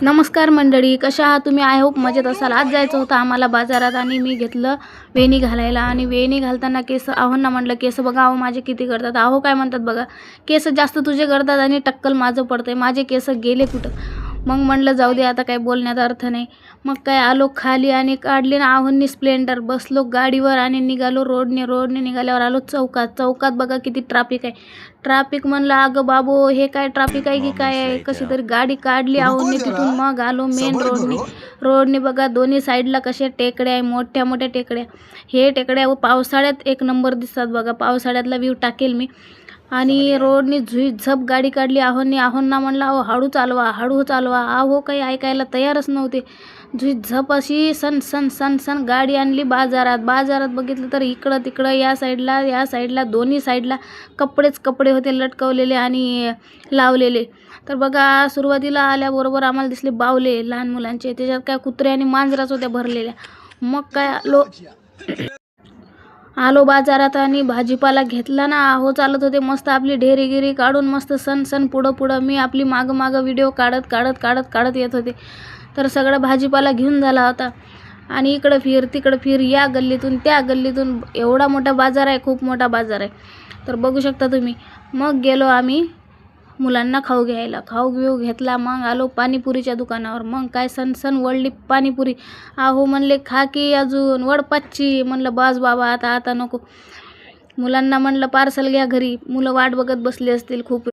नमस्कार मंडळी, कशा आहात तुम्ही? आय होप मजेत असाल. आज जायचं होतं आम्हाला बाजारात आणि मी घेतलं वेणी घालायला. आणि वेणी घालताना केस आहोंना म्हटलं, केस बघा आहो माझे किती करतात. आहो काय म्हणतात बघा, केस जास्त तुझे करतात आणि टक्कल माझं पडतंय, माझे केस गेले कुठं. मग म्हणलं जाऊ दे, आता काय बोलण्यात अर्थ नाही. मग काय आलो खाली आणि काढली ना आहोंनी स्प्लेंडर, बसलो गाडीवर आणि निघालो रोडने निघाल्यावर आलो चौकात बघा किती ट्रॅफिक आहे. ट्रॅफिक म्हणलं अगं बाबो, हे काय ट्रॅफिक आहे की काय आहे. कशी तरी गाडी काढली आहोंनी तिथून. मग आलो मेन रोडने बघा दोन्ही साईडला कशा टेकड्या आहे, मोठ्या टेकड्या. हे टेकड्या पावसाळ्यात एक नंबर दिसतात बघा. पावसाळ्यातला व्ह्यू टाकेल मी. आणि रोडनी झप गाडी काढली आहोंना म्हणलं अहो हळू चालवा. अहो काही ऐकायला तयारच नव्हते. झप अशी सन गाडी आणली बाजारात बघितलं तर इकडं तिकडं या साईडला दोन्ही साईडला कपडे होते लटकवलेले आणि लावलेले. तर बघा सुरुवातीला आल्याबरोबर आम्हाला दिसले बावले लहान मुलांचे, त्याच्यात काय कुत्रे आणि मांजराच होत्या भरलेल्या. मग काय आलो बाजारात आणि भाजीपाला घेतला ना. आहो चालत होते मस्त आपली ढेरीगिरी काढून, मस्त सण पुढं मी आपली मागं व्हिडिओ काढत येत होते. तर सगळं भाजीपाला घेऊन झाला होता. आणि इकडं तिकडं फिर, या गल्लीतून त्या गल्लीतून. एवढा मोठा बाजार आहे, खूप मोठा बाजार आहे. तर बघू शकता तुम्ही. मग गेलो आम्ही मुलांना खाऊ घ्यायला. खाऊ घेतला. मग आलो पाणीपुरीच्या दुकानावर. मग काय सण वळली पाणीपुरी. आहो म्हणले खा की अजून वडपाच्ची. म्हणलं बस बाबा, आता नको. मुलांना म्हणलं पार्सल घ्या घरी. मुलं वाट बघत बसली असतील खूप.